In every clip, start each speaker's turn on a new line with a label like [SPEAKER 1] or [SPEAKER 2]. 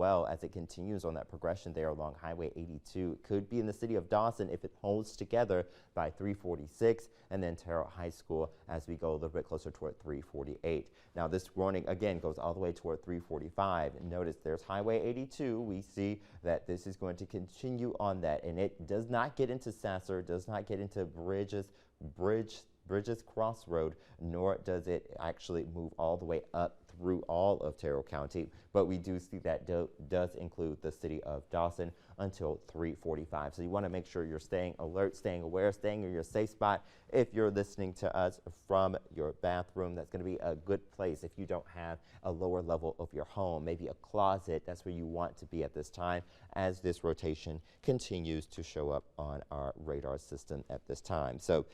[SPEAKER 1] well as it continues on that progression there along Highway 82. Could be in the city of Dawson if it holds together by 346, and then Terrell High School as we go a little bit closer toward 348. Now this warning again goes all the way toward 345. Notice there's Highway 82. We see that this is going to continue on that, and it does not get into Sasser, does not get into Bridges Crossroad, nor does it actually move all the way up through all of Terrell County, but we do see that does include the city of Dawson until 345. So you want to make sure you're staying alert, staying aware, staying in your safe spot. If you're listening to us from your bathroom, that's going to be a good place. If you don't have a lower level of your home, maybe a closet, that's where you want to be at this time as this rotation continues to show up on our radar system at this time. So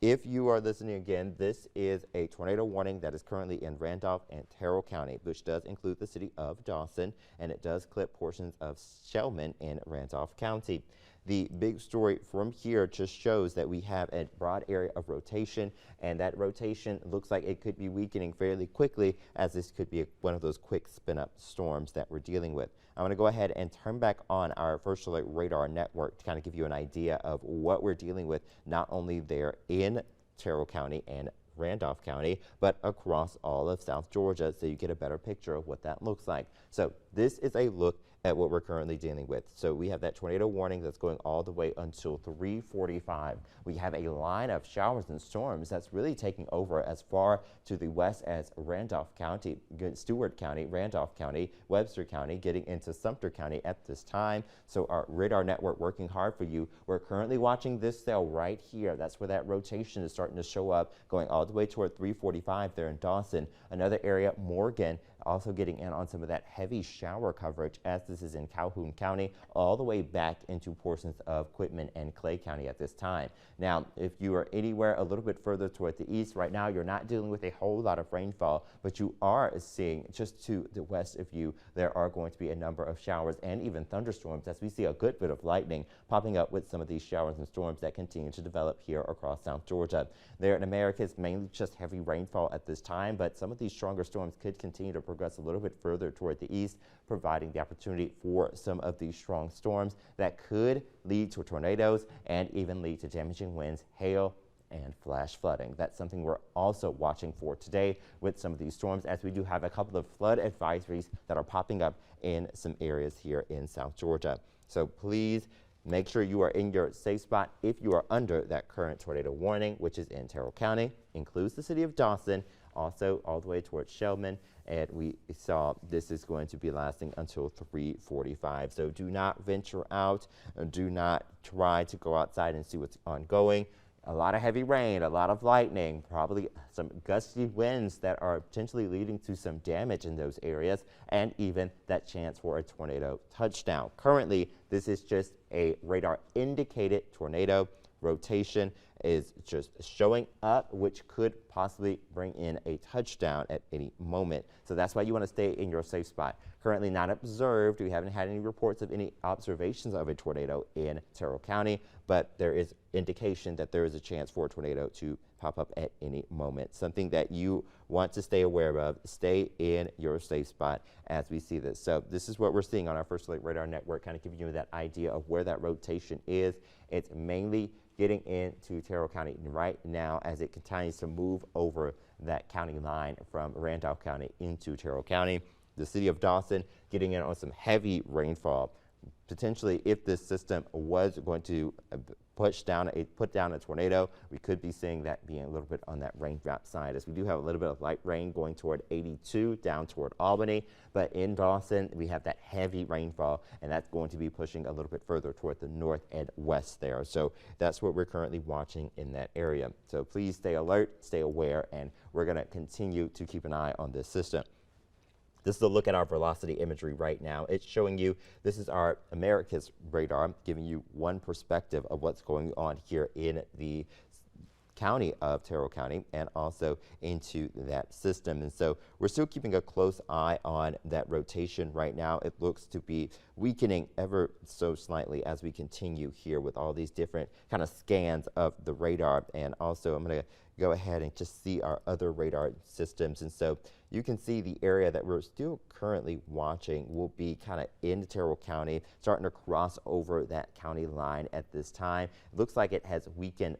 [SPEAKER 1] if you are listening again, this is a tornado warning that is currently in Randolph and Terrell County, which does include the city of Dawson, and it does clip portions of Shellman in Randolph County. The big story from here just shows that we have a broad area of rotation, and that rotation looks like it could be weakening fairly quickly, as this could be one of those quick spin-up storms that we're dealing with. I want to go ahead and turn back on our First Alert radar network to kind of give you an idea of what we're dealing with, not only there in Terrell County and Randolph County, but across all of South Georgia, so you get a better picture of what that looks like. So this is a look at what we're currently dealing with. So we have that tornado warning that's going all the way until 345. We have a line of showers and storms that's really taking over as far to the west as Randolph County, Stewart County, Randolph County, Webster County, getting into Sumter County at this time. So our radar network working hard for you. We're currently watching this cell right here. That's where that rotation is starting to show up, going all the way toward 345 there in Dawson. Another area, Morgan, also getting in on some of that heavy shower coverage, as this is in Calhoun County, all the way back into portions of Quitman and Clay County at this time. Now, if you are anywhere a little bit further toward the east, right now you're not dealing with a whole lot of rainfall, but you are seeing just to the west of you, there are going to be a number of showers and even thunderstorms, as we see a good bit of lightning popping up with some of these showers and storms that continue to develop here across South Georgia. There in America, it's mainly just heavy rainfall at this time, but some of these stronger storms could continue to progress a little bit further toward the east, providing the opportunity for some of these strong storms that could lead to tornadoes and even lead to damaging winds, hail, and flash flooding. That's something we're also watching for today with some of these storms, as we do have a couple of flood advisories that are popping up in some areas here in South Georgia. So please make sure you are in your safe spot if you are under that current tornado warning, which is in Terrell County, includes the city of Dawson, also all the way towards Shellman, and we saw this is going to be lasting until 345. So do not venture out, do not try to go outside and see what's ongoing. A lot of heavy rain, a lot of lightning, probably some gusty winds that are potentially leading to some damage in those areas, and even that chance for a tornado touchdown. Currently, this is just a radar indicated tornado. Rotation is just showing up, which could possibly bring in a touchdown at any moment. So that's why you want to stay in your safe spot. Currently not observed. We haven't had any reports of any observations of a tornado in Terrell County, but there is indication that there is a chance for a tornado to pop up at any moment. Something that you want to stay aware of. Stay in your safe spot as we see this. So this is what we're seeing on our First Alert radar network, kind of giving you that idea of where that rotation is. It's mainly getting into Terrell County right now as it continues to move over that county line from Randolph County into Terrell County. The city of Dawson getting in on some heavy rainfall. Potentially, if this system was going to put down a tornado, we could be seeing that being a little bit on that raindrop side, as we do have a little bit of light rain going toward 82 down toward Albany, but in Dawson we have that heavy rainfall, and that's going to be pushing a little bit further toward the north and west there. So that's what we're currently watching in that area. So please stay alert, stay aware, and we're going to continue to keep an eye on this system. This is a look at our velocity imagery right now. It's showing you, this is our America's radar, giving you one perspective of what's going on here in the county of Terrell County and also into that system. And so we're still keeping a close eye on that rotation right now. It looks to be weakening ever so slightly as we continue here with all these different kind of scans of the radar. And also I'm going to go ahead and just see our other radar systems. And so you can see the area that we're still currently watching will be kind of in Terrell County, starting to cross over that county line at this time. It looks like it has weakened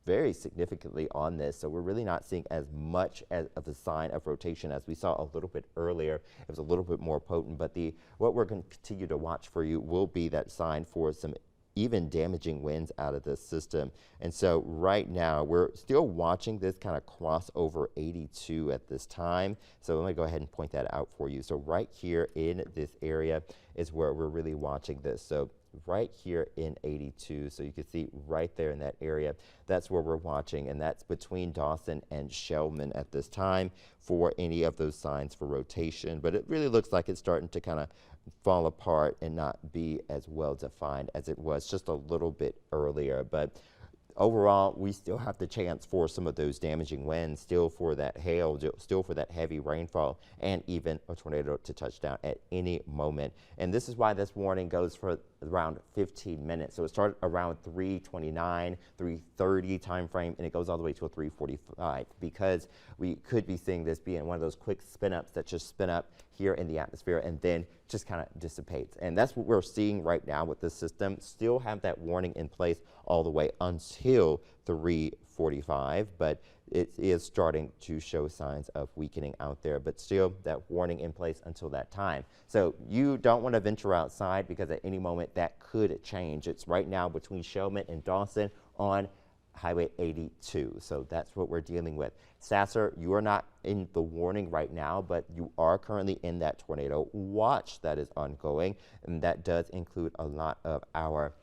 [SPEAKER 1] very significantly on this, so we're really not seeing as much of a sign of rotation as we saw a little bit earlier. It was a little bit more potent, but what we're going to continue to watch for you will be that sign for some even damaging winds out of this system. And so right now we're still watching this kind of cross over 82 at this time. So let me go ahead and point that out for you. So right here in this area is where we're really watching this. So right here in 82, so you can see right there in that area, that's where we're watching, and that's between Dawson and Shellman at this time for any of those signs for rotation. But it really looks like it's starting to kind of fall apart and not be as well defined as it was just a little bit earlier. But overall, we still have the chance for some of those damaging winds, still for that hail, still for that heavy rainfall, and even a tornado to touch down at any moment. And this is why this warning goes for around 15 minutes. So it started around 3:29, 3:30 time frame, and it goes all the way to 3:45, because we could be seeing this being one of those quick spin ups that just spin up here in the atmosphere and then just kind of dissipates. And that's what we're seeing right now with this system. Still have that warning in place all the way until 3:45, but it is starting to show signs of weakening out there, but still that warning in place until that time. So you don't want to venture outside, because at any moment that could change. It's right now between Shellman and Dawson on Highway 82. So that's what we're dealing with. Sasser, you are not in the warning right now, but you are currently in that tornado watch that is ongoing, and that does include a lot of our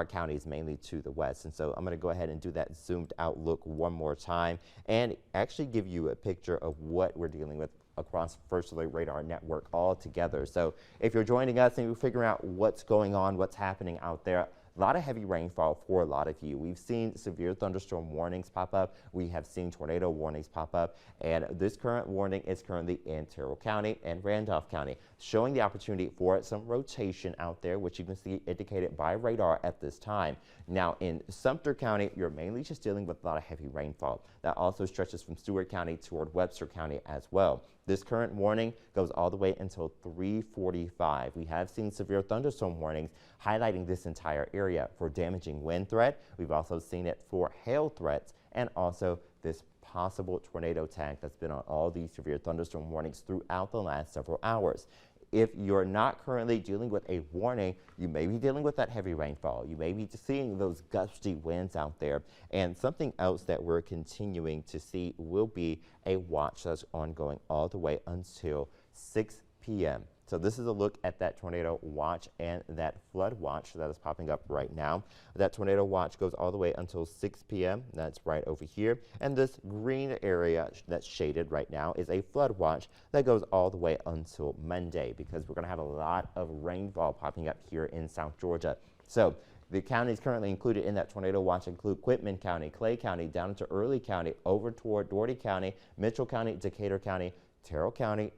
[SPEAKER 1] counties, mainly to the west. And so I'm going to go ahead and do that zoomed out look one more time and actually give you a picture of what we're dealing with across First Alert Radar Network all together. So if you're joining us and you're figuring out what's going on, what's happening out there, a lot of heavy rainfall for a lot of you. We've seen severe thunderstorm warnings pop up. We have seen tornado warnings pop up. And this current warning is currently in Terrell County and Randolph County, showing the opportunity for some rotation out there, which you can see indicated by radar at this time. Now in Sumter County, you're mainly just dealing with a lot of heavy rainfall. That also stretches from Stewart County toward Webster County as well. This current warning goes all the way until 3:45. We have seen severe thunderstorm warnings highlighting this entire area for damaging wind threat. We've also seen it for hail threats, and also this possible tornado tag that's been on all these severe thunderstorm warnings throughout the last several hours. If you're not currently dealing with a warning, you may be dealing with that heavy rainfall. You may be seeing those gusty winds out there. And something else that we're continuing to see will be a watch that's ongoing all the way until 6 p.m. So this is a look at that tornado watch and that flood watch that is popping up right now. That tornado watch goes all the way until 6 p.m. That's right over here. And this green area that's shaded right now is a flood watch that goes all the way until Monday, because we're going to have a lot of rainfall popping up here in South Georgia. So the counties currently included in that tornado watch include Quitman County, Clay County, down into Early County, over toward Dougherty County, Mitchell County, Decatur County, Terrell County,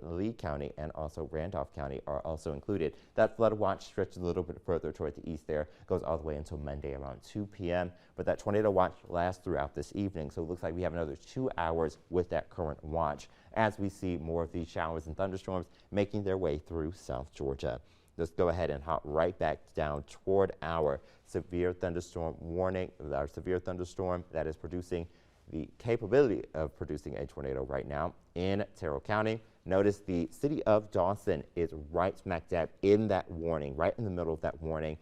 [SPEAKER 1] Lee County, and also Randolph County are also included. That flood watch stretches a little bit further toward the east there, goes all the way until Monday around 2 p.m. But that tornado watch lasts throughout this evening, so it looks like we have another 2 hours with that current watch as we see more of these showers and thunderstorms making their way through South Georgia. Let's go ahead and hop right back down toward our severe thunderstorm warning, our severe thunderstorm that is producing the capability of producing a tornado right now in Terrell County. Notice the city of Dawson is right smack dab in that warning, right in the middle of that warning,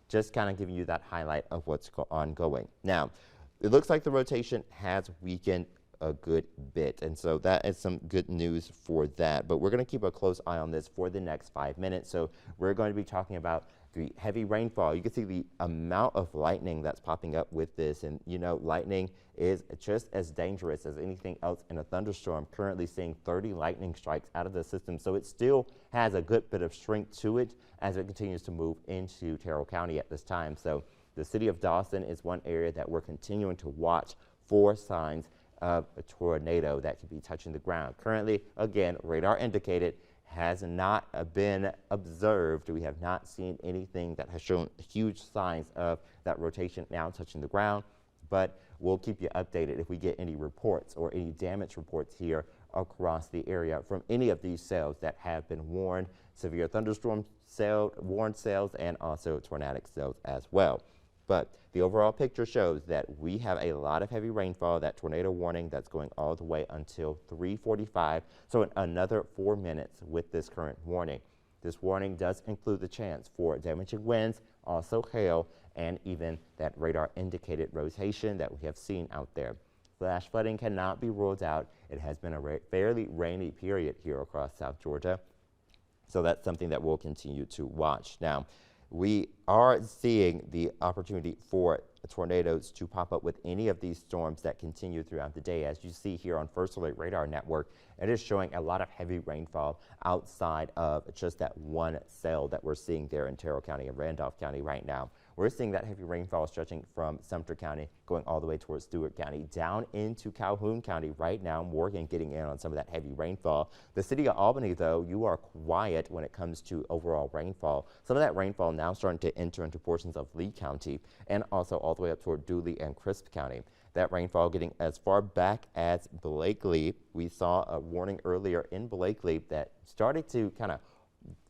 [SPEAKER 1] just kind of giving you that highlight of what's ongoing. Now, it looks like the rotation has weakened a good bit, and so that is some good news for that. But we're going to keep a close eye on this for the next 5 minutes. So we're going to be talking about the heavy rainfall. You can see the amount of lightning that's popping up with this, and you know, lightning is just as dangerous as anything else in a thunderstorm. Currently seeing 30 lightning strikes out of the system, so it still has a good bit of strength to it as it continues to move into Terrell County at this time. So the city of Dawson is one area that we're continuing to watch for signs of a tornado that could be touching the ground. Currently, again, radar indicated, has not been observed. We have not seen anything that has shown huge signs of that rotation now touching the ground, but we'll keep you updated if we get any reports or any damage reports here across the area from any of these cells that have been warned, severe thunderstorm warned cells, and also tornadic cells as well. But the overall picture shows that we have a lot of heavy rainfall, that tornado warning that's going all the way until 3:45, so in another 4 minutes with this current warning. This warning does include the chance for damaging winds, also hail, and even that radar indicated rotation that we have seen out there. Flash flooding cannot be ruled out. It has been a fairly rainy period here across South Georgia, so that's something that we'll continue to watch. Now, we are seeing the opportunity for tornadoes to pop up with any of these storms that continue throughout the day. As you see here on First Alert Radar Network, it is showing a lot of heavy rainfall outside of just that one cell that we're seeing there in Terrell County and Randolph County right now. We're seeing that heavy rainfall stretching from Sumter County, going all the way towards Stewart County, down into Calhoun County right now. Morgan getting in on some of that heavy rainfall. The city of Albany, though, you are quiet when it comes to overall rainfall. Some of that rainfall now starting to enter into portions of Lee County and also all the way up toward Dooley and Crisp County. That rainfall getting as far back as Blakely. We saw a warning earlier in Blakely that started to kind of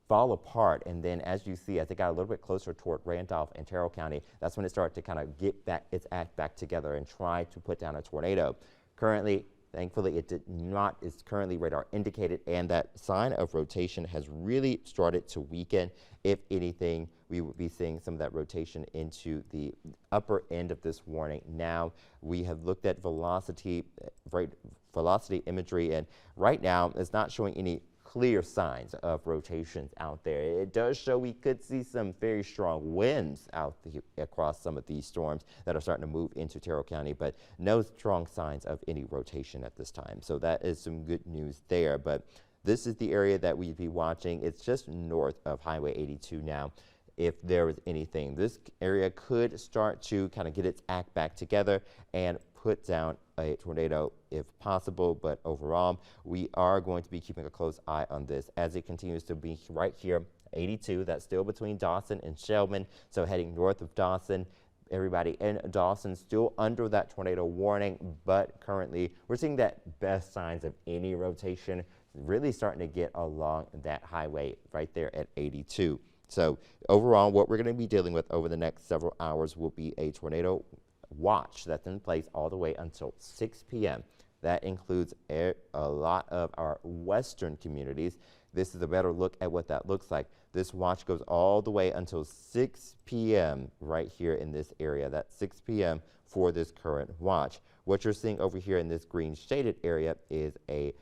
[SPEAKER 1] fall apart, and then as you see, as it got a little bit closer toward Randolph and Terrell County, that's when it started to kind of get back its act back together and try to put down a tornado. Currently, thankfully, it did not. It's currently radar indicated, and that sign of rotation has really started to weaken. If anything, we would be seeing some of that rotation into the upper end of this warning. Now, we have looked at velocity imagery, and right now, it's not showing any clear signs of rotations out there. It does show we could see some very strong winds out across some of these storms that are starting to move into Terrell County, but no strong signs of any rotation at this time. So that is some good news there. But this is the area that we'd be watching. It's just north of Highway 82 now. If there was anything, this area could start to kind of get its act back together and put down a tornado if possible, but overall we are going to be keeping a close eye on this as it continues to be right here, 82. That's still between Dawson and Shelburne, so heading north of Dawson. Everybody in Dawson still under that tornado warning, but currently we're seeing that best signs of any rotation really starting to get along that highway right there at 82. So overall, what we're going to be dealing with over the next several hours will be a tornado watch that's in place all the way until 6 p.m. That includes a lot of our western communities. This is a better look at what that looks like. This watch goes all the way until 6 p.m. right here in this area. That's 6 p.m. for this current watch. What you're seeing over here in this green shaded area is a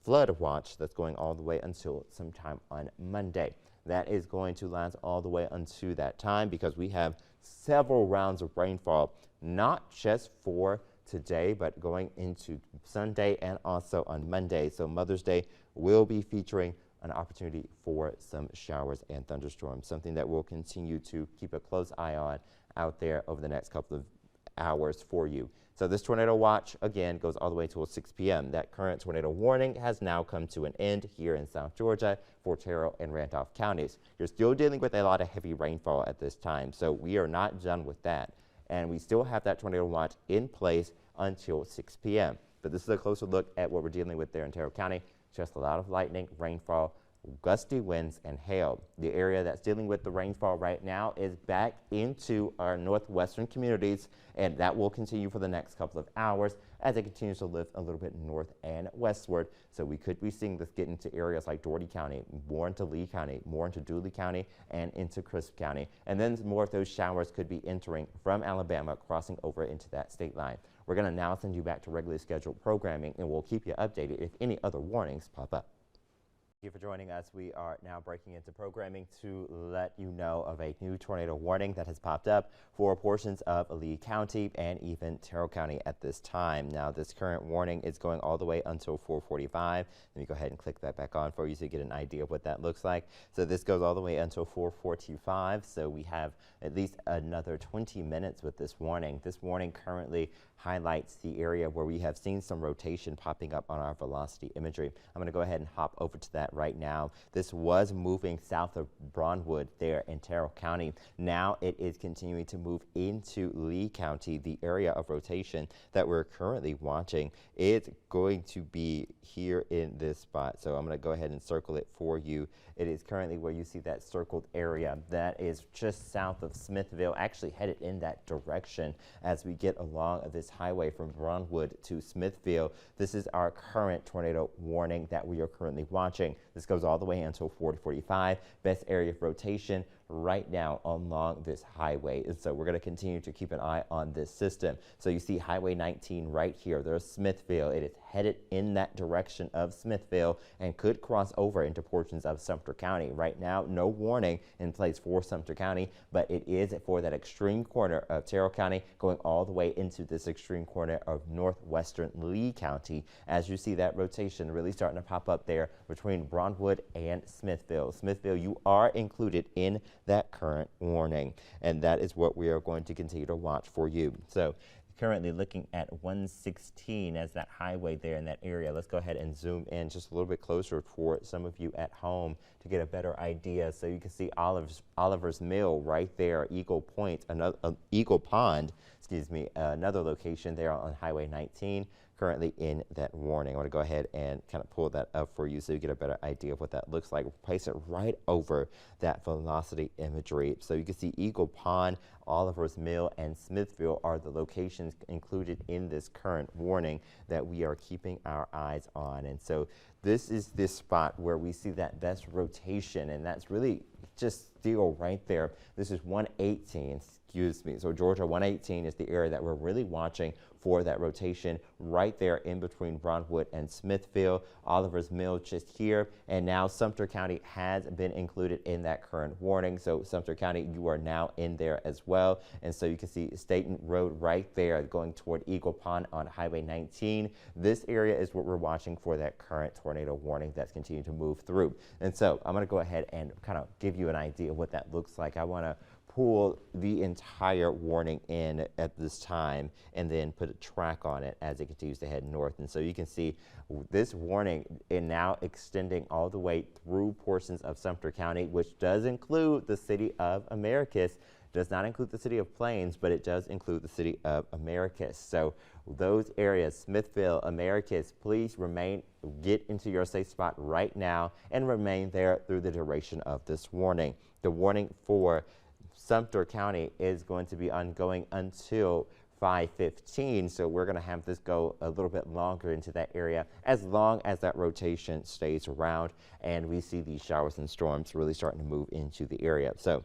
[SPEAKER 1] flood watch that's going all the way until sometime on Monday. That is going to last all the way until that time because we have several rounds of rainfall, not just for today, but going into Sunday and also on Monday. So Mother's Day will be featuring an opportunity for some showers and thunderstorms, something that we'll continue to keep a close eye on out there over the next couple of hours for you. So this tornado watch, again, goes all the way till 6 p.m. That current tornado warning has now come to an end here in South Georgia for Terrell and Randolph counties. You're still dealing with a lot of heavy rainfall at this time, so we are not done with that. And we still have that tornado watch in place until 6 p.m. But this is a closer look at what we're dealing with there in Terrell County. Just a lot of lightning, rainfall, gusty winds, and hail. The area that's dealing with the rainfall right now is back into our northwestern communities, and that will continue for the next couple of hours as it continues to lift a little bit north and westward. So we could be seeing this get into areas like Dougherty County, more into Lee County, more into Dooley County, and into Crisp County. And then more of those showers could be entering from Alabama, crossing over into that state line. We're going to now send you back to regularly scheduled programming, and we'll keep you updated if any other warnings pop up. Thank you for joining us. We are now breaking into programming to let you know of a new tornado warning that has popped up for portions of Lee County and even Terrell County at this time. Now, this current warning is going all the way until 4:45. Let me go ahead and click that back on for you so you get an idea of what that looks like. So this goes all the way until 4:45. So we have at least another 20 minutes with this warning. This warning currently highlights the area where we have seen some rotation popping up on our velocity imagery. I'm going to go ahead and hop over to that that right now. This was moving south of Brownwood there in Terrell County. Now it is continuing to move into Lee County. The area of rotation that we're currently watching is going to be here in this spot. So I'm going to go ahead and circle it for you. It is currently where you see that circled area. That is just south of Smithville, actually headed in that direction as we get along this highway from Brownwood to Smithville. This is our current tornado warning that we are currently watching. This goes all the way until 4:45. Best area of rotation right now along this highway. And so we're going to continue to keep an eye on this system. So you see Highway 19 right here. There's Smithville. It is headed in that direction of Smithville and could cross over into portions of Sumter County. Right now, no warning in place for Sumter County, but it is for that extreme corner of Terrell County going all the way into this extreme corner of northwestern Lee County. As you see that rotation really starting to pop up there between Brownwood and Smithville. Smithville, you are included in that current warning, and that is what we are going to continue to watch for you. So currently looking at 116 as that highway there in that area. Let's go ahead and zoom in just a little bit closer for some of you at home to get a better idea. So you can see Oliver's Mill right there, Eagle Point, Eagle Pond, excuse me, another location there on Highway 19. Currently in that warning. I want to go ahead and kind of pull that up for you so you get a better idea of what that looks like. Place it right over that velocity imagery. So you can see Eagle Pond, Oliver's Mill, and Smithville are the locations included in this current warning that we are keeping our eyes on. And so this is this spot where we see that best rotation, and that's really just still right there. This is 118, excuse me. So Georgia 118 is the area that we're really watching for that rotation right there in between Brownwood and Smithville. Oliver's Mill just here, and now Sumter County has been included in that current warning. So Sumter County, you are now in there as well. And so you can see Staten Road right there going toward Eagle Pond on Highway 19. This area is what we're watching for that current tornado warning that's continuing to move through. And so I'm going to go ahead and kind of give you an idea of what that looks like. I want to pull the entire warning in at this time and then put a track on it as it continues to head north. And so you can see this warning is now extending all the way through portions of Sumter County, which does include the city of Americus. Does not include the city of Plains, but it does include the city of Americus. So those areas, Smithville, Americus, please get into your safe spot right now and remain there through the duration of this warning. The warning for Sumter County is going to be ongoing until 5:15, so we're going to have this go a little bit longer into that area as long as that rotation stays around and we see these showers and storms really starting to move into the area. So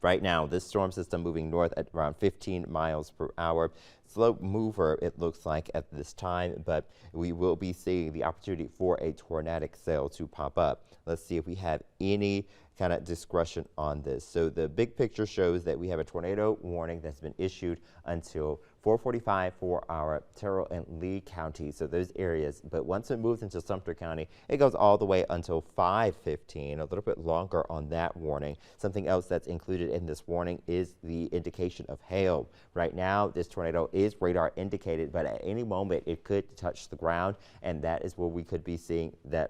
[SPEAKER 1] right now, this storm system moving north at around 15 miles per hour. Slow mover, it looks like at this time, but we will be seeing the opportunity for a tornadic cell to pop up. Let's see if we have any kind of discretion on this. So the big picture shows that we have a tornado warning that's been issued until 4:45 for our Terrell and Lee County, so those areas. But once it moves into Sumter County, it goes all the way until 5:15, a little bit longer on that warning. Something else that's included in this warning is the indication of hail. Right now, this tornado is radar indicated, but at any moment it could touch the ground, and that is where we could be seeing that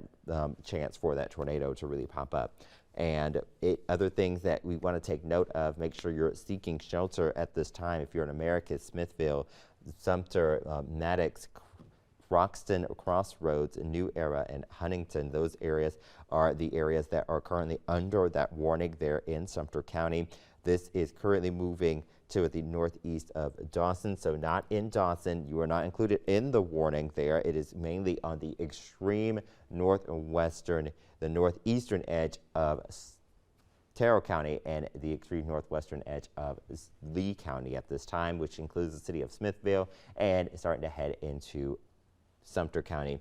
[SPEAKER 1] chance for that tornado to really pop up. And other things that we want to take note of, make sure you're seeking shelter at this time. If you're in Americus, Smithville, Sumter, Maddox, Roxton, Crossroads, New Era, and Huntington, those areas are the areas that are currently under that warning there in Sumter County. This is currently moving to the northeast of Dawson, so not in Dawson. You are not included in the warning there. It is mainly on the extreme northwestern, the northeastern edge of Terrell County and the extreme northwestern edge of Lee County at this time, which includes the city of Smithville and starting to head into Sumter County,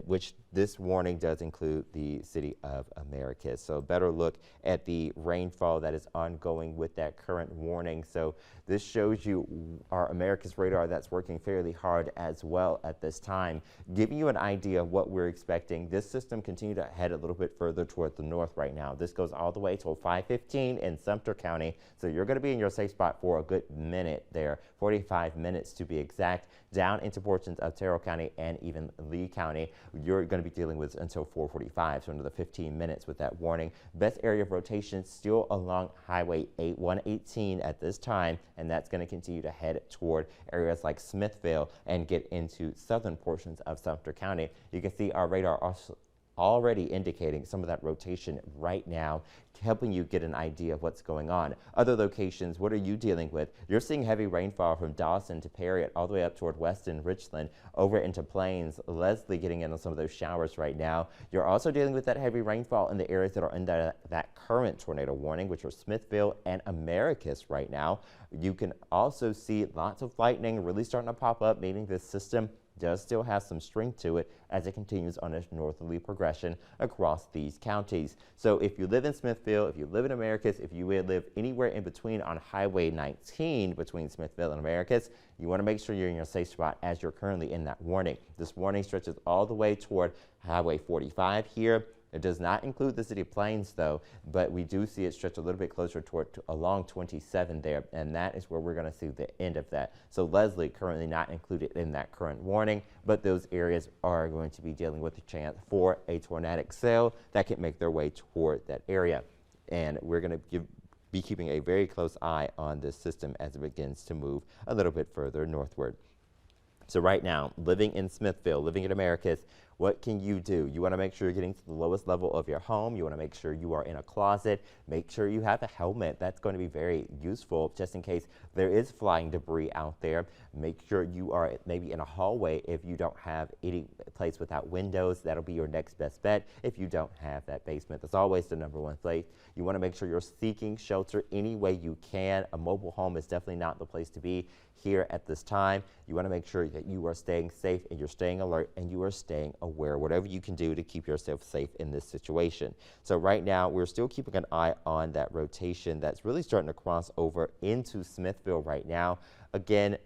[SPEAKER 1] which this warning does include the city of Americus. So better look at the rainfall that is ongoing with that current warning. So this shows you our Americus radar that's working fairly hard as well at this time, giving you an idea of what we're expecting. This system continues to head a little bit further toward the north right now. This goes all the way till 5:15 in Sumter County. So you're going to be in your safe spot for a good minute there, 45 minutes to be exact, down into portions of Terrell County and even Lee County. you're going to be dealing with until 4:45, so another 15 minutes with that warning. Best area of rotation still along Highway 118 at this time, and that's going to continue to head toward areas like Smithville and get into southern portions of Sumter County. You can see our radar also already indicating some of that rotation right now, helping you get an idea of what's going on. Other locations, what are you dealing with? You're seeing heavy rainfall from Dawson to Perry all the way up toward Weston, Richland, over into Plains. Leslie getting in on some of those showers right now. You're also dealing with that heavy rainfall in the areas that are in that current tornado warning, which are Smithville and Americus right now. You can also see lots of lightning really starting to pop up, meaning this system does still have some strength to it as it continues on its northerly progression across these counties. So if you live in Smithville, if you live in Americus, if you live anywhere in between on Highway 19 between Smithville and Americus, you want to make sure you're in your safe spot as you're currently in that warning. This warning stretches all the way toward Highway 45 here. It does not include the city of Plains, though, but we do see it stretch a little bit closer toward along 27 there, and that is where we're going to see the end of that. So Leslie currently not included in that current warning, but those areas are going to be dealing with a chance for a tornadic cell that can make their way toward that area. And we're going to be keeping a very close eye on this system as it begins to move a little bit further northward. So right now, living in Smithville, living in Americus, what can you do? You want to make sure you're getting to the lowest level of your home. You want to make sure you are in a closet. Make sure you have a helmet. That's going to be very useful just in case there is flying debris out there. Make sure you are maybe in a hallway if you don't have any place without windows. That'll be your next best bet if you don't have that basement. That's always the #1 place. You want to make sure you're seeking shelter any way you can. A mobile home is definitely not the place to be here at this time. You want to make sure that you are staying safe and you're staying alert and you are staying aware, whatever you can do to keep yourself safe in this situation. So right now, we're still keeping an eye on that rotation that's really starting to cross over into Smithville right now. Again,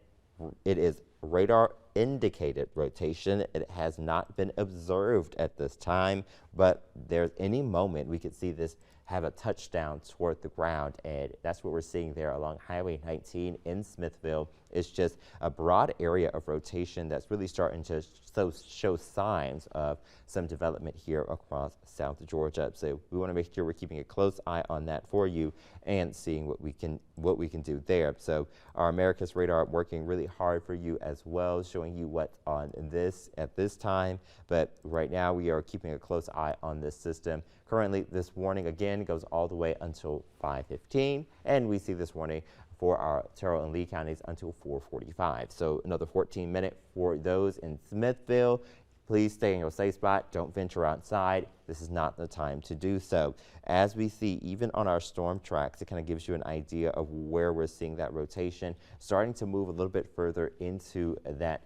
[SPEAKER 1] it is radar indicated rotation. It has not been observed at this time, but there's any moment we could see this have a touchdown toward the ground, and that's what we're seeing there along Highway 19 in Smithville. It's just a broad area of rotation that's really starting to show signs of some development here across South Georgia. So we want to make sure we're keeping a close eye on that for you and seeing what we can do there. So our Americas radar working really hard for you as well, showing you what's on this at this time. But right now we are keeping a close eye on this system. Currently, this warning again goes all the way until 5:15, and we see this warning for our Terrell and Lee counties until 4:45. So another 14 minutes for those in Smithville. Please stay in your safe spot. Don't venture outside. This is not the time to do so. As we see, even on our storm tracks, it kind of gives you an idea of where we're seeing that rotation starting to move a little bit further into that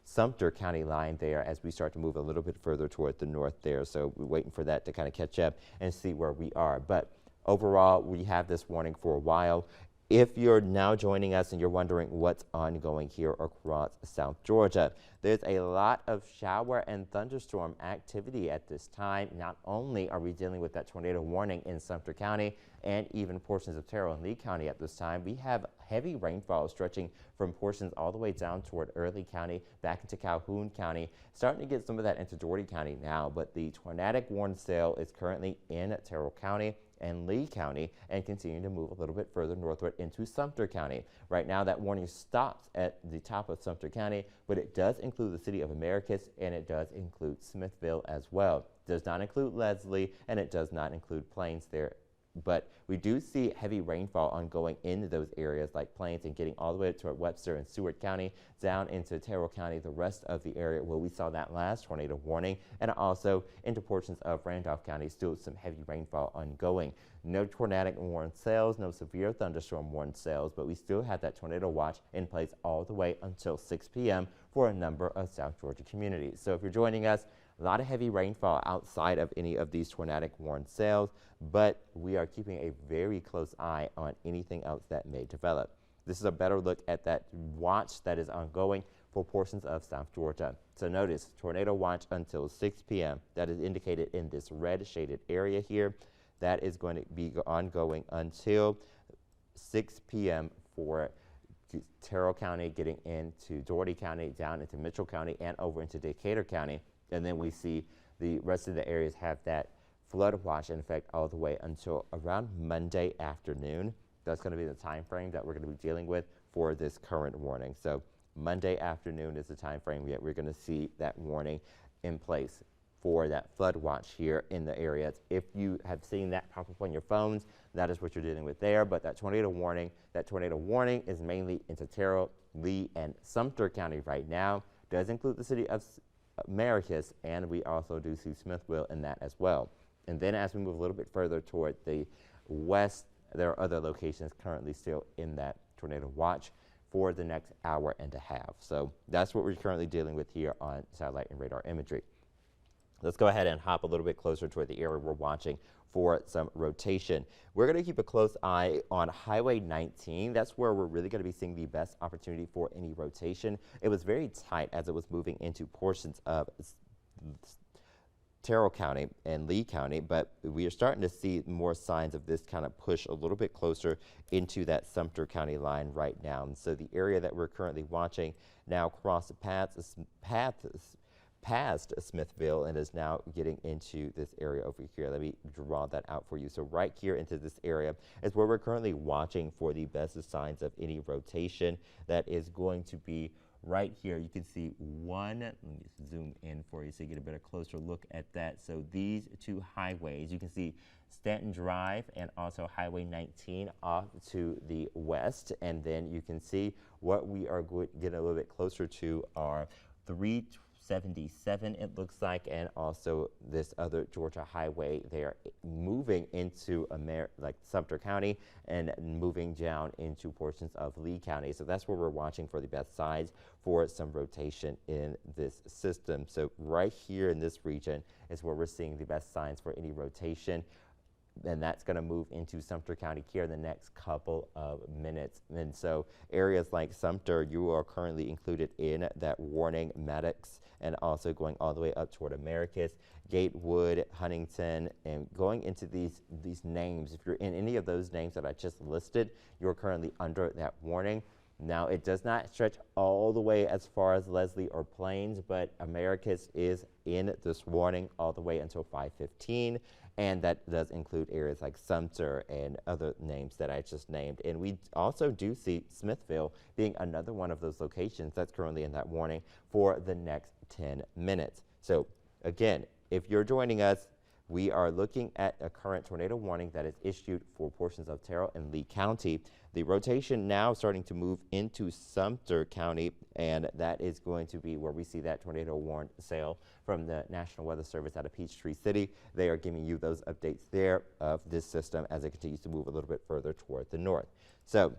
[SPEAKER 1] Sumter County line there as we start to move a little bit further toward the north there. So we're waiting for that to kind of catch up and see where we are. But overall, we have this warning for a while. If you're now joining us and you're wondering what's ongoing here across South Georgia, there's a lot of shower and thunderstorm activity at this time. Not only are we dealing with that tornado warning in Sumter County and even portions of Terrell and Lee County at this time, we have heavy rainfall stretching from portions all the way down toward Early County, back into Calhoun County, starting to get some of that into Dougherty County now, but the tornadic warning cell is currently in Terrell County and Lee County and continuing to move a little bit further northward into Sumter County. Right now, that warning stops at the top of Sumter County, but it does include the city of Americus and it does include Smithville as well. It does not include Leslie and it does not include Plains there. But we do see heavy rainfall ongoing into those areas like Plains and getting all the way up toward Webster and Seward County, down into Terrell County, the rest of the area where we saw that last tornado warning, and also into portions of Randolph County, still some heavy rainfall ongoing. No tornadic warning cells, no severe thunderstorm warning cells, but we still have that tornado watch in place all the way until 6 p.m. for a number of South Georgia communities. So if you're joining us, a lot of heavy rainfall outside of any of these tornadic warning cells, but we are keeping a very close eye on anything else that may develop. This is a better look at that watch that is ongoing for portions of South Georgia. So notice tornado watch until 6 p.m. That is indicated in this red shaded area here. That is going to be ongoing until 6 p.m. for Terrell County, getting into Dougherty County, down into Mitchell County, and over into Decatur County. And then we see the rest of the areas have that flood watch in effect all the way until around Monday afternoon. That's going to be the time frame that we're going to be dealing with for this current warning. So Monday afternoon is the time frame that we're going to see that warning in place for that flood watch here in the areas. If you have seen that pop up on your phones, that is what you're dealing with there. But that tornado warning is mainly into Terrell, Lee, and Sumter County right now. Does include the city of Maracus, and we also do see Smithville in that as well. And then as we move a little bit further toward the west, there are other locations currently still in that tornado watch for the next hour and a half. So that's what we're currently dealing with here on satellite and radar imagery. Let's go ahead and hop a little bit closer toward the area we're watching for some rotation. We're going to keep a close eye on Highway 19. That's where we're really going to be seeing the best opportunity for any rotation. It was very tight as it was moving into portions of Terrell County and Lee County, but we are starting to see more signs of this kind of push a little bit closer into that Sumter County line right now. And so the area that we're currently watching now cross the paths past Smithville and is now getting into this area over here. Let me draw that out for you. So right here into this area is where we're currently watching for the best signs of any rotation. That is going to be right here. You can see one, let me zoom in for you so you get a better closer look at that. So these two highways, you can see Stanton Drive and also Highway 19 off to the west. And then you can see what we are getting a little bit closer to are 377, it looks like, and also this other Georgia highway. They are moving into like Sumter County and moving down into portions of Lee County. So that's where we're watching for the best sides for some rotation in this system. So right here in this region is where we're seeing the best signs for any rotation. And that's going to move into Sumter County here in the next couple of minutes. And so areas like Sumter, you are currently included in that warning. Maddox, and also going all the way up toward Americus, Gatewood, Huntington, and going into these names. If you're in any of those names that I just listed, you're currently under that warning. Now, it does not stretch all the way as far as Leslie or Plains, but Americus is in this warning all the way until 5:15. And that does include areas like Sumter and other names that I just named. And we also do see Smithville being another one of those locations that's currently in that warning for the next 10 minutes. So again, if you're joining us, we are looking at a current tornado warning that is issued for portions of Terrell and Lee County. The rotation now starting to move into Sumter County, and that is going to be where we see that tornado warning sail from the National Weather Service out of Peachtree City. They are giving you those updates there of this system as it continues to move a little bit further toward the north. So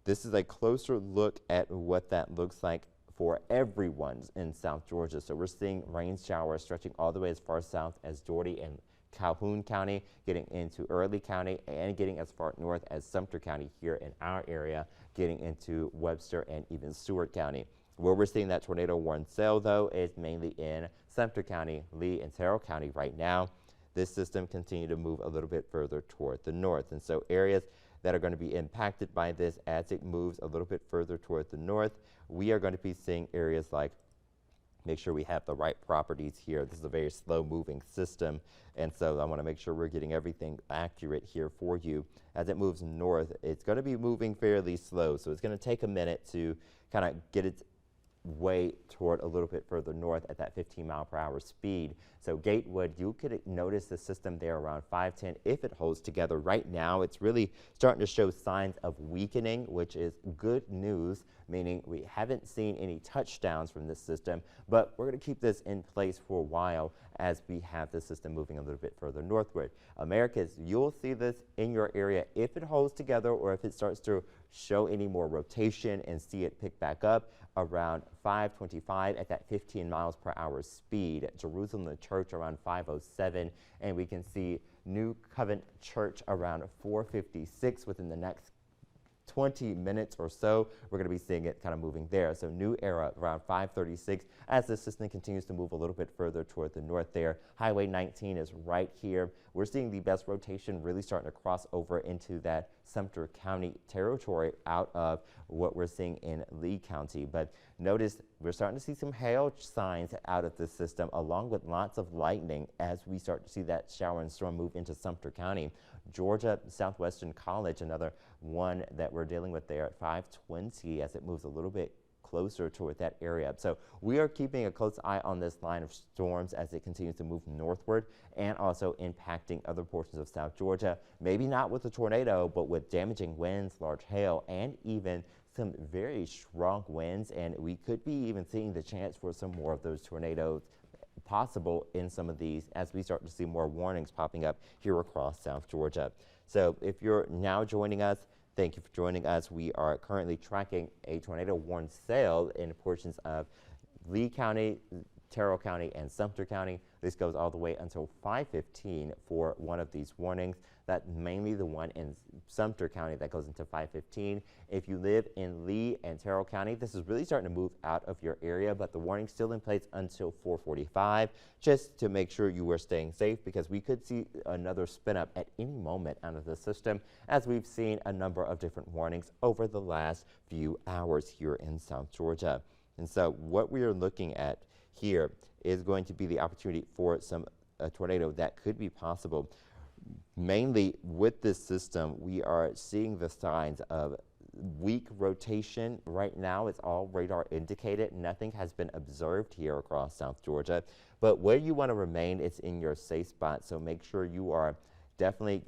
[SPEAKER 1] this is a closer look at what that looks like for everyone in South Georgia. So we're seeing rain showers stretching all the way as far south as Dougherty and Calhoun County, getting into Early County, and getting as far north as Sumter County here in our area, getting into Webster and even Stewart County. Where we're seeing that tornado warning sail, though, is mainly in Sumter County, Lee, and Terrell County right now. This system continues to move a little bit further toward the north. And so areas that are going to be impacted by this as it moves a little bit further toward the north, we are going to be seeing areas like, make sure we have the right properties here. This is a very slow moving system, and so I want to make sure we're getting everything accurate here for you. As it moves north, it's going to be moving fairly slow, so it's going to take a minute to kind of get its way toward a little bit further north at that 15-mile-per-hour speed. So Gatewood, you could notice the system there around 5:10 if it holds together. Right now, it's really starting to show signs of weakening, which is good news, meaning we haven't seen any touchdowns from this system, but we're going to keep this in place for a while as we have the system moving a little bit further northward. Americas, you'll see this in your area if it holds together or if it starts to show any more rotation and see it pick back up around 5:25 at that 15-miles-per-hour speed. Jerusalem the Church around 5:07, and we can see New Covenant Church around 4:56 within the next 20 minutes or so. We're going to be seeing it kind of moving there. So New Era around 5:36 as the system continues to move a little bit further toward the north there. Highway 19 is right here we're seeing the best rotation really starting to cross over into that Sumter County territory out of what we're seeing in Lee County. But notice we're starting to see some hail signs out of this system, along with lots of lightning as we start to see that shower and storm move into Sumter County. Georgia Southwestern College, another one that we're dealing with there at 520 as it moves a little bit closer toward that area. So we are keeping a close eye on this line of storms as it continues to move northward and also impacting other portions of South Georgia. Maybe not with a tornado, but with damaging winds, large hail, and even some very strong winds. And we could be even seeing the chance for some more of those tornadoes possible in some of these as we start to see more warnings popping up here across South Georgia. So if you're now joining us, thank you for joining us. We are currently tracking a tornado warning cell in portions of Lee County, Terrell County, and Sumter County. This goes all the way until 5:15 for one of these warnings. That's mainly the one in Sumter County that goes into 5:15. If you live in Lee and Terrell County, this is really starting to move out of your area, but the warning's still in place until 4:45, just to make sure you are staying safe, because we could see another spin up at any moment out of the system, as we've seen a number of different warnings over the last few hours here in South Georgia. And so what we are looking at here is going to be the opportunity for some tornado that could be possible. Mainly with this system, we are seeing the signs of weak rotation. Right now, it's all radar indicated. Nothing has been observed here across South Georgia. But where you want to remain is in your safe spot. So make sure you are definitely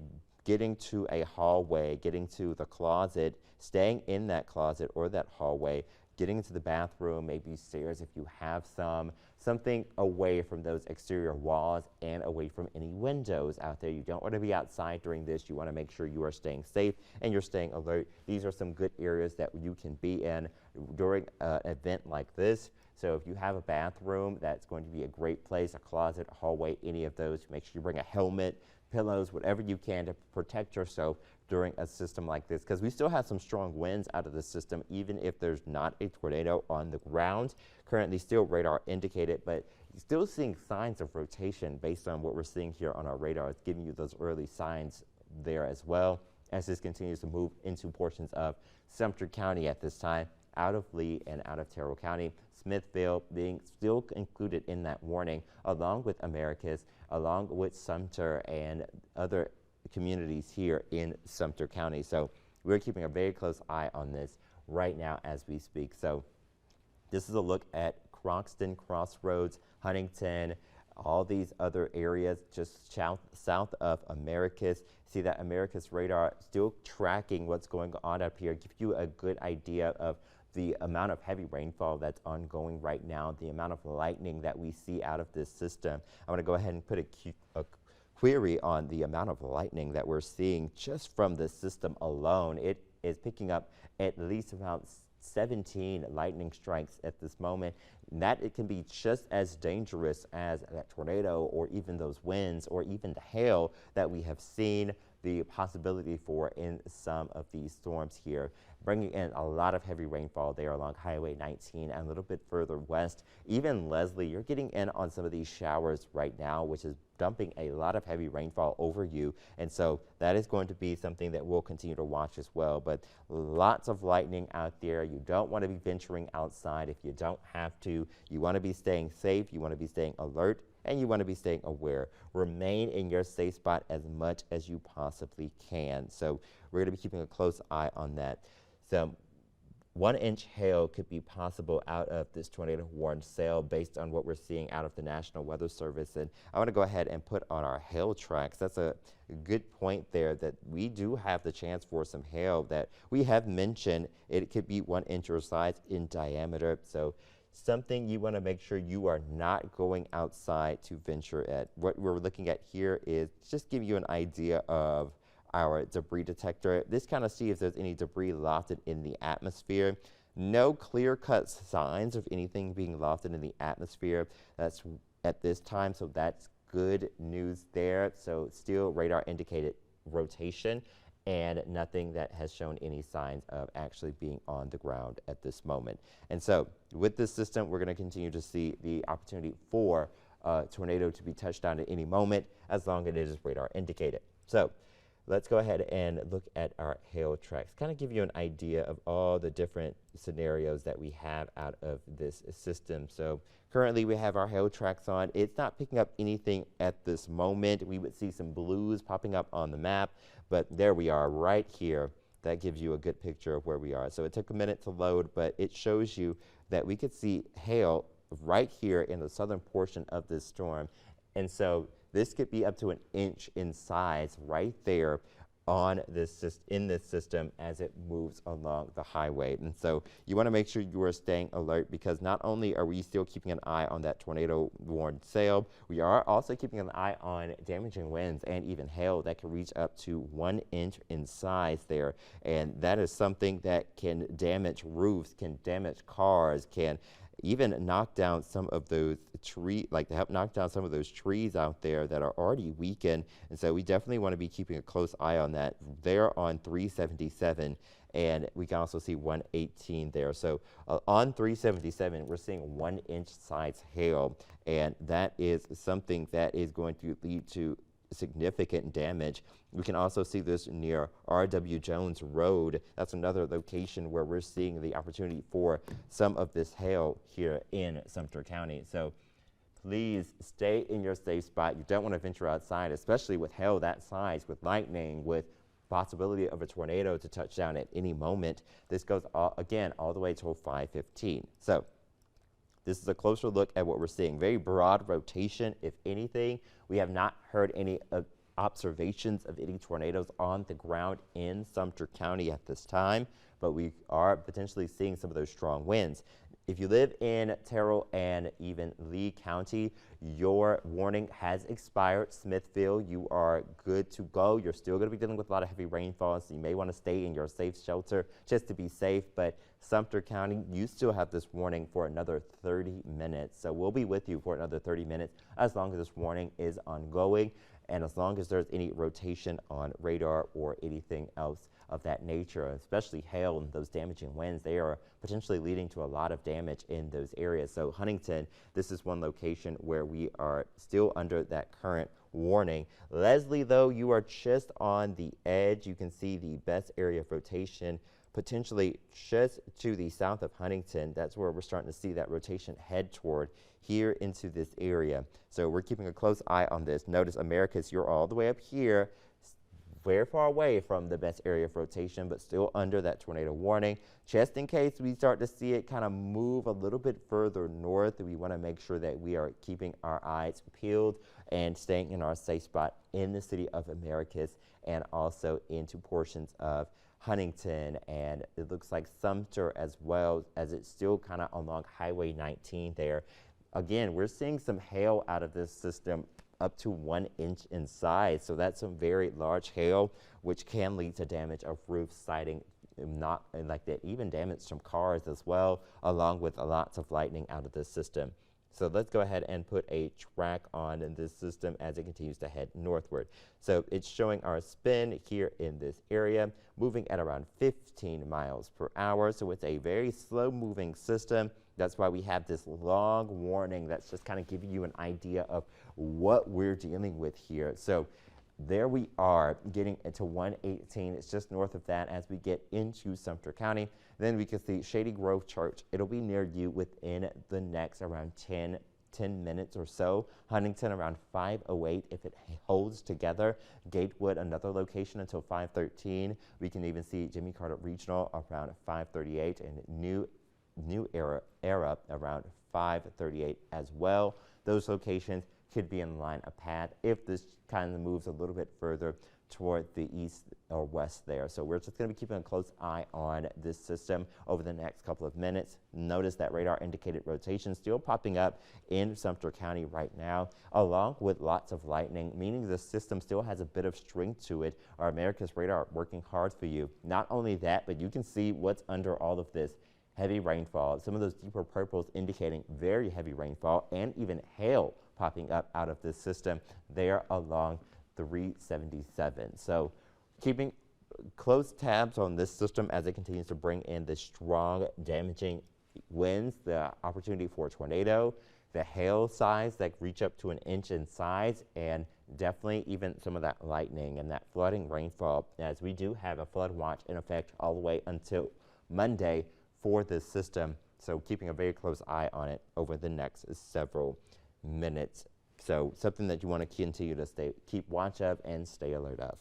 [SPEAKER 1] getting to a hallway, getting to the closet, staying in that closet or that hallway, getting into the bathroom, maybe stairs if you have something away from those exterior walls and away from any windows out there. You don't want to be outside during this. You want to make sure you are staying safe and you're staying alert. These are some good areas that you can be in during an event like this. So if you have a bathroom, that's going to be a great place, a closet, a hallway, any of those. Make sure you bring a helmet, pillows, whatever you can to protect yourself during a system like this, because we still have some strong winds out of the system, even if there's not a tornado on the ground. Currently still radar indicated, but still seeing signs of rotation based on what we're seeing here on our radar. It's giving you those early signs there as well as this continues to move into portions of Sumter County at this time, out of Lee and out of Terrell County. Smithville being still included in that warning, along with Americus, along with Sumter and other communities here in Sumter County. So we're keeping a very close eye on this right now as we speak. So this is a look at Croxton, Crossroads, Huntington, all these other areas just south of Americus. See that Americus radar still tracking what's going on up here, give you a good idea of the amount of heavy rainfall that's ongoing right now, the amount of lightning that we see out of this system. I want to go ahead and put a query on the amount of lightning that we're seeing just from the system alone. It is picking up at least about 17 lightning strikes at this moment. And that it can be just as dangerous as that tornado or even those winds or even the hail that we have seen the possibility for in some of these storms here, bringing in a lot of heavy rainfall there along Highway 19 and a little bit further west. Even Leslie, you're getting in on some of these showers right now, which is dumping a lot of heavy rainfall over you. And so that is going to be something that we'll continue to watch as well. But lots of lightning out there. You don't want to be venturing outside if you don't have to. You want to be staying safe. You want to be staying alert. And you want to be staying aware. Remain in your safe spot as much as you possibly can. So we're going to be keeping a close eye on that. So 1-inch hail could be possible out of this tornado warning cell based on what we're seeing out of the National Weather Service. And I want to go ahead and put on our hail tracks. That's a good point there, that we do have the chance for some hail that we have mentioned. It could be 1 inch or size in diameter. So something you want to make sure you are not going outside to venture at. What we're looking at here is just give you an idea of our debris detector. This kind of see if there's any debris lofted in the atmosphere. No clear-cut signs of anything being lofted in the atmosphere. That's at this time, so that's good news there. So still radar indicated rotation and nothing that has shown any signs of actually being on the ground at this moment. And so with this system, we're going to continue to see the opportunity for tornado to be touched down at any moment, as long as it is radar indicated. So let's go ahead and look at our hail tracks, kind of give you an idea of all the different scenarios that we have out of this system. So currently we have our hail tracks on. It's not picking up anything at this moment. We would see some blues popping up on the map, but there we are right here. That gives you a good picture of where we are. So it took a minute to load, but it shows you that we could see hail right here in the southern portion of this storm. And so this could be up to an inch in size right there on this in this system as it moves along the highway. And so you want to make sure you are staying alert, because not only are we still keeping an eye on that tornado warned sail, we are also keeping an eye on damaging winds and even hail that can reach up to 1 inch in size there. And that is something that can damage roofs, can damage cars, can even knock down some of those trees, like to help knock down some of those trees out there that are already weakened. And so we definitely want to be keeping a close eye on that. They're on 377, and we can also see 118 there. So on 377, we're seeing 1 inch size hail, and that is something that is going to lead to significant damage. We can also see this near R.W. Jones Road. That's another location where we're seeing the opportunity for some of this hail here in Sumter County. So please stay in your safe spot. You don't want to venture outside, especially with hail that size, with lightning, with possibility of a tornado to touch down at any moment. This goes again all the way till 5:15. So this is a closer look at what we're seeing. Very broad rotation, if anything. We have not heard any observations of any tornadoes on the ground in Sumter County at this time, but we are potentially seeing some of those strong winds. If you live in Terrell and even Lee County, your warning has expired. Smithfield, you are good to go. You're still going to be dealing with a lot of heavy rainfall, so you may want to stay in your safe shelter just to be safe. But Sumter County, you still have this warning for another 30 minutes. So we'll be with you for another 30 minutes as long as this warning is ongoing and as long as there's any rotation on radar or anything else of that nature, especially hail and those damaging winds. They are potentially leading to a lot of damage in those areas. So Huntington, this is one location where we are still under that current warning. Leslie, though, you are just on the edge. You can see the best area of rotation potentially just to the south of Huntington. That's where we're starting to see that rotation head toward here into this area. So we're keeping a close eye on this. Notice Americus, you're all the way up here, very far away from the best area of rotation, but still under that tornado warning. Just in case we start to see it kind of move a little bit further north, we want to make sure that we are keeping our eyes peeled and staying in our safe spot in the city of Americus and also into portions of Huntington, and it looks like Sumter as well, as it's still kind of along Highway 19 there. Again, we're seeing some hail out of this system up to 1 inch in size. So that's some very large hail, which can lead to damage of roofs, siding, not like that, even damage from cars as well, along with lots of lightning out of this system. So let's go ahead and put a track on in this system as it continues to head northward. So it's showing our spin here in this area, moving at around 15 miles per hour. So it's a very slow moving system. That's why we have this long warning that's just kind of giving you an idea of what we're dealing with here. So there we are getting into 118. It's just north of that as we get into Sumter County. Then we can see Shady Grove Church. It'll be near you within the next around 10 minutes or so. Huntington around 5:08 if it holds together. Gatewood, another location until 5:13. We can even see Jimmy Carter Regional around 5:38 and New Era around 5:38 as well. Those locations could be in line of path if this kind of moves a little bit further toward the east or west there. So we're just going to be keeping a close eye on this system over the next couple of minutes. Notice that radar indicated rotation still popping up in Sumter County right now, along with lots of lightning, meaning the system still has a bit of strength to it. Our America's radar working hard for you. Not only that, but you can see what's under all of this. Heavy rainfall, some of those deeper purples indicating very heavy rainfall, and even hail popping up out of this system there along 377. So keeping close tabs on this system as it continues to bring in the strong damaging winds, the opportunity for a tornado. the hail size that reach up to an inch in size, and definitely even some of that lightning and that flooding rainfall, as we do have a flood watch in effect all the way until Monday for this system. So keeping a very close eye on it over the next several minutes. So something that you want to continue to keep watch of and stay alert of.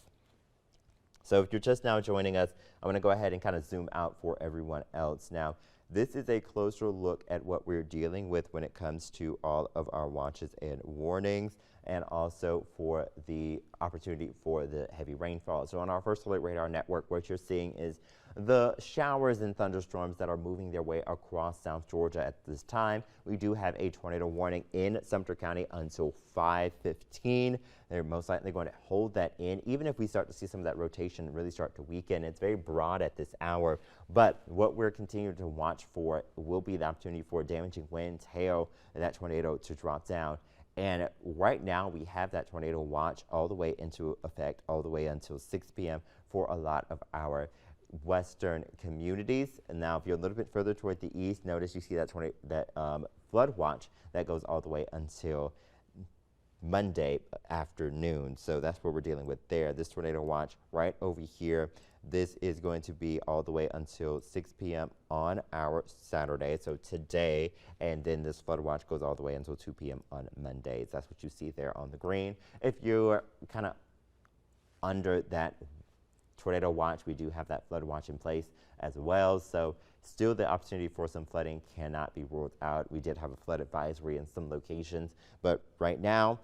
[SPEAKER 1] So if you're just now joining us, I'm going to go ahead and kind of zoom out for everyone else. Now, this is a closer look at what we're dealing with when it comes to all of our watches and warnings, and also for the opportunity for the heavy rainfall. So on our first alert radar network, what you're seeing is the showers and thunderstorms that are moving their way across South Georgia at this time. We do have a tornado warning in Sumter County until 5:15. They're most likely going to hold that in, even if we start to see some of that rotation really start to weaken. It's very broad at this hour, but what we're continuing to watch for will be the opportunity for damaging winds, hail, and that tornado to drop down. And right now we have that tornado watch all the way into effect all the way until 6 p.m. for a lot of our western communities. And now if you're a little bit further toward the east, notice you see that flood watch that goes all the way until Monday afternoon. So that's what we're dealing with there. This tornado watch right over here, this is going to be all the way until 6 p.m. on our Saturday, so today, and then this flood watch goes all the way until 2 p.m. on Mondays. That's what you see there on the green. If you're kind of under that tornado watch, we do have that flood watch in place as well. So still the opportunity for some flooding cannot be ruled out. We did have a flood advisory in some locations, but right now,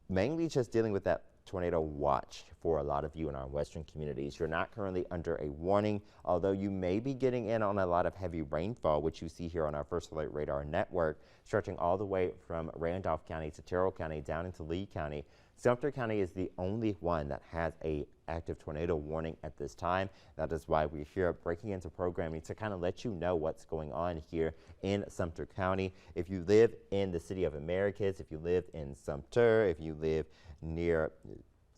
[SPEAKER 1] mainly just dealing with that tornado watch for a lot of you in our western communities. You're not currently under a warning, although you may be getting in on a lot of heavy rainfall, which you see here on our first alert radar network, stretching all the way from Randolph County to Terrell County down into Lee County. Sumter County is the only one that has a active tornado warning at this time. That is why we're here breaking into programming to kind of let you know what's going on here in Sumter County. If you live in the City of Americus, if you live in Sumter, if you live near,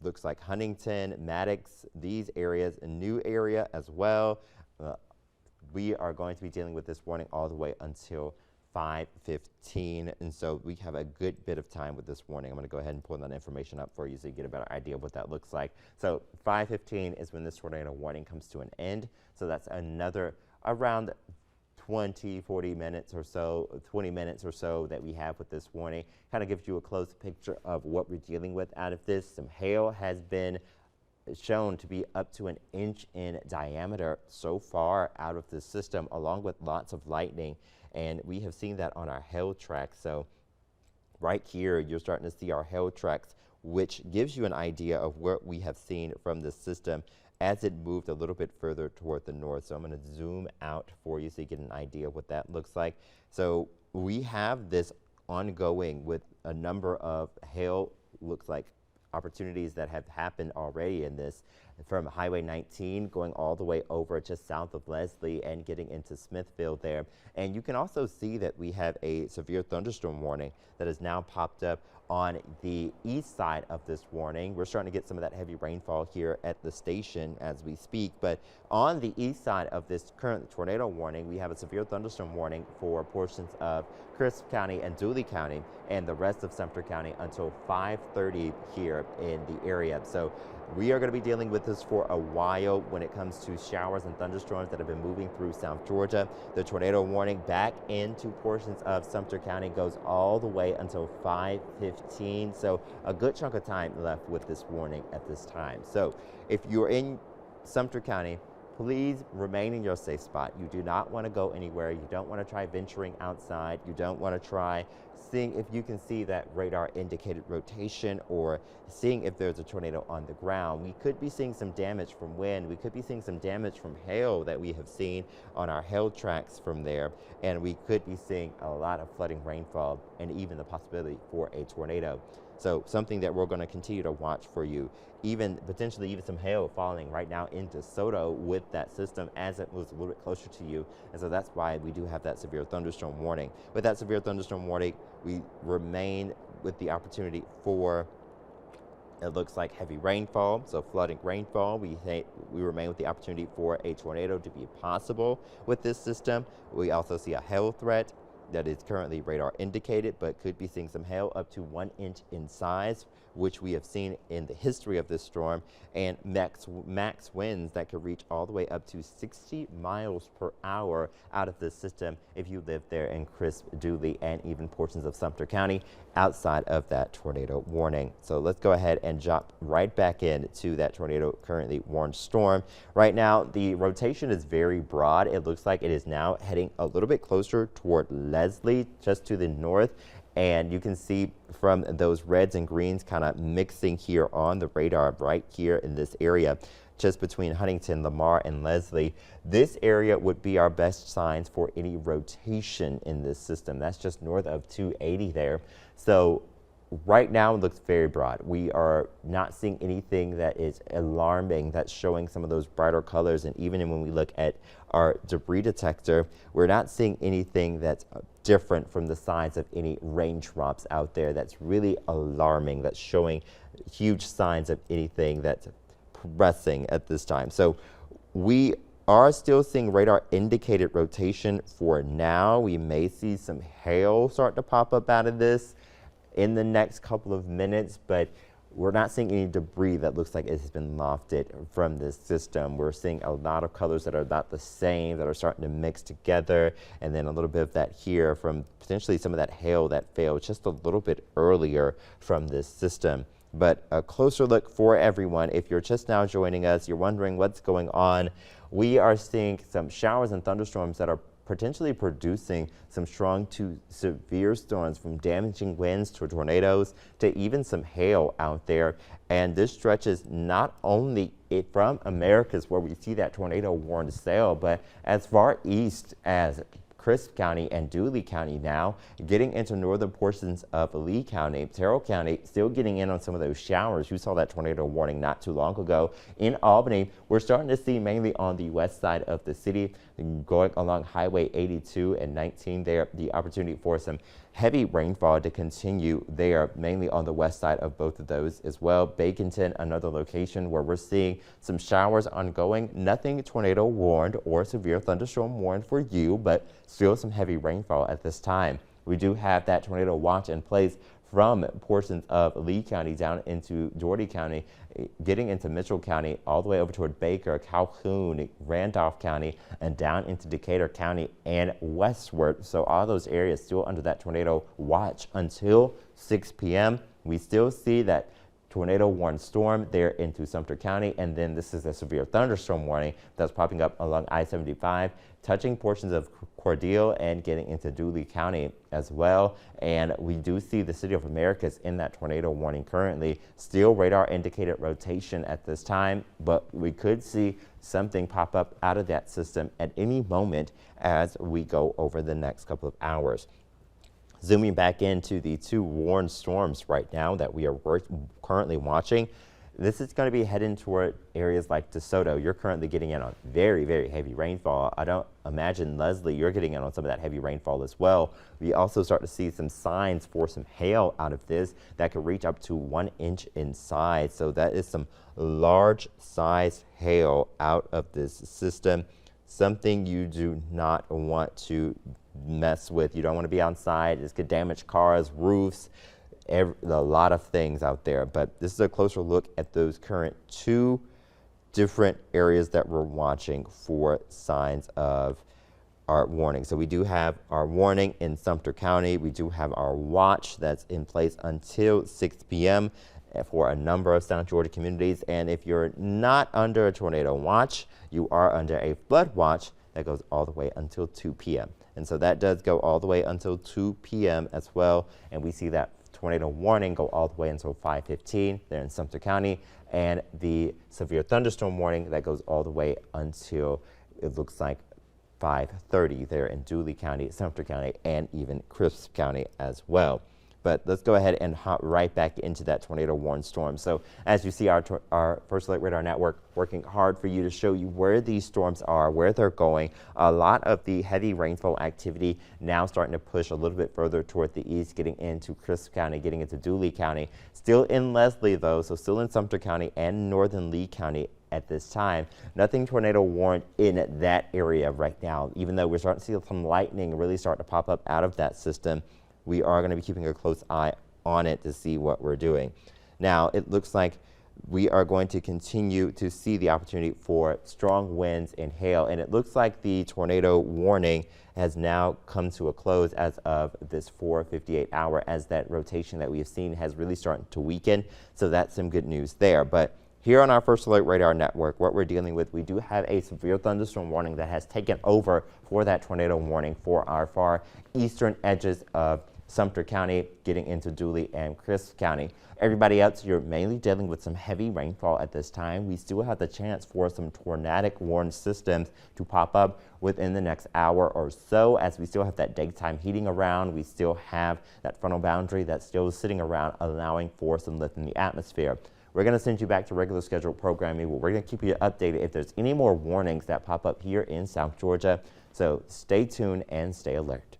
[SPEAKER 1] looks like Huntington, Maddox, these areas, a new area as well, we are going to be dealing with this warning all the way until 5:15, and so we have a good bit of time with this warning. I'm going to go ahead and pull that information up for you so you get a better idea of what that looks like. So 5:15 is when this tornado warning comes to an end. So that's another around 40 minutes or so, 20 minutes or so that we have with this warning. Kind of gives you a close picture of what we're dealing with out of this. Some hail has been shown to be up to an inch in diameter so far out of this system, along with lots of lightning. And we have seen that on our hail tracks. So right here, you're starting to see our hail tracks, which gives you an idea of what we have seen from the system as it moved a little bit further toward the north. So I'm going to zoom out for you so you get an idea of what that looks like. So we have this ongoing with a number of hail, looks like opportunities that have happened already in this, from Highway 19 going all the way over just south of Leslie and getting into Smithfield there. And you can also see that we have a severe thunderstorm warning that has now popped up on the east side of this warning. We're starting to get some of that heavy rainfall here at the station as we speak, but on the east side of this current tornado warning, we have a severe thunderstorm warning for portions of Crisp County and Dooley County and the rest of Sumter County until 5:30 here in the area. So we are going to be dealing with this for a while when it comes to showers and thunderstorms that have been moving through South Georgia. The tornado warning back into portions of Sumter County goes all the way until 5:15. So a good chunk of time left with this warning at this time. So if you're in Sumter County, please remain in your safe spot. You do not want to go anywhere. You don't want to try venturing outside. You don't want to try seeing if you can see that radar indicated rotation or seeing if there's a tornado on the ground. We could be seeing some damage from wind. We could be seeing some damage from hail that we have seen on our hail tracks from there. And we could be seeing a lot of flooding rainfall and even the possibility for a tornado. So something that we're going to continue to watch for you, even potentially even some hail falling right now in DeSoto with that system as it moves a little bit closer to you. And so that's why we do have that severe thunderstorm warning. With that severe thunderstorm warning, we remain with the opportunity for, it looks like, heavy rainfall, so flooding rainfall. We remain with the opportunity for a tornado to be possible with this system. We also see a hail threat. that is currently radar indicated, but could be seeing some hail up to 1 inch in size, which we have seen in the history of this storm, and max winds that could reach all the way up to 60 miles per hour out of this system if you live there in Crisp, Dooley, and even portions of Sumter County outside of that tornado warning. So let's go ahead and jump right back into that tornado currently warned storm. Right now, the rotation is very broad. It looks like it is now heading a little bit closer toward Leslie, just to the north. And you can see from those reds and greens kind of mixing here on the radar right here in this area, just between Huntington, Lamar, and Leslie. This area would be our best signs for any rotation in this system. That's just north of 280 there. So right now it looks very broad. We are not seeing anything that is alarming that's showing some of those brighter colors. And even when we look at our debris detector, we're not seeing anything that's different from the signs of any raindrops out there that's really alarming, that's showing huge signs of anything that's progressing at this time. So we are still seeing radar indicated rotation for now. We may see some hail start to pop up out of this in the next couple of minutes, but we're not seeing any debris that looks like it has been lofted from this system. We're seeing a lot of colors that are about the same, that are starting to mix together, and then a little bit of that here from potentially some of that hail that fell just a little bit earlier from this system. But a closer look for everyone. If you're just now joining us, you're wondering what's going on. We are seeing some showers and thunderstorms that are potentially producing some strong to severe storms, from damaging winds to tornadoes to even some hail out there. And this stretches not only from Americas, where we see that tornado warned sail, but as far east as Crisp County and Dooley County now, getting into northern portions of Lee County. Terrell County still getting in on some of those showers. You saw that tornado warning not too long ago. In Albany, we're starting to see mainly on the west side of the city, going along Highway 82 and 19 there, the opportunity for some heavy rainfall to continue there, mainly on the west side of both of those as well. Baconton, another location where we're seeing some showers ongoing. Nothing tornado warned or severe thunderstorm warned for you, but still some heavy rainfall at this time. We do have that tornado watch in place from portions of Lee County down into Dougherty County, getting into Mitchell County, all the way over toward Baker, Calhoun, Randolph County, and down into Decatur County and westward. So all those areas still under that tornado watch until 6 p.m. We still see that tornado warned storm there into Sumter County, and then this is a severe thunderstorm warning that's popping up along I-75, touching portions of Cordele and getting into Dooley County as well. And we do see the City of Americas in that tornado warning currently. Still radar indicated rotation at this time, but we could see something pop up out of that system at any moment as we go over the next couple of hours. Zooming back into the two warned storms right now that we are currently watching, this is going to be heading toward areas like DeSoto. You're currently getting in on very, very heavy rainfall. I don't imagine, Leslie, you're getting in on some of that heavy rainfall as well. We also start to see some signs for some hail out of this that could reach up to 1 inch in size. So that is some large size hail out of this system. Something you do not want to mess with. You don't want to be on site. This could damage cars, roofs, a lot of things out there. But this is a closer look at those current two different areas that we're watching for signs of our warning. So we do have our warning in Sumter County. We do have our watch that's in place until 6 p.m. for a number of South Georgia communities. And if you're not under a tornado watch, you are under a flood watch that goes all the way until 2 p.m. And so that does go all the way until 2 p.m. as well. And we see that tornado warning go all the way until 5:15 there in Sumter County, and the severe thunderstorm warning that goes all the way until it looks like 5:30 there in Dooley County, Sumter County, and even Crisp County as well. But let's go ahead and hop right back into that tornado warned storm. So as you see, our First Alert Radar Network working hard for you to show you where these storms are, where they're going. A lot of the heavy rainfall activity now starting to push a little bit further toward the east, getting into Crisp County, getting into Dooley County. Still in Leslie though, so still in Sumter County and northern Lee County at this time. Nothing tornado warned in that area right now, even though we're starting to see some lightning really start to pop up out of that system. We are going to be keeping a close eye on it to see what we're doing. Now, it looks like we are going to continue to see the opportunity for strong winds and hail, and it looks like the tornado warning has now come to a close as of this 4:58 hour, as that rotation that we have seen has really started to weaken. So that's some good news there. But here on our First Alert Radar Network, what we're dealing with, we do have a severe thunderstorm warning that has taken over for that tornado warning for our far eastern edges of Sumter County, getting into Dooley and Crisp County. Everybody else, you're mainly dealing with some heavy rainfall at this time. We still have the chance for some tornadic warned systems to pop up within the next hour or so, as we still have that daytime heating around. We still have that frontal boundary that's still sitting around, allowing for some lift in the atmosphere. We're going to send you back to regular scheduled programming. We're going to keep you updated if there's any more warnings that pop up here in South Georgia. So stay tuned and stay alert.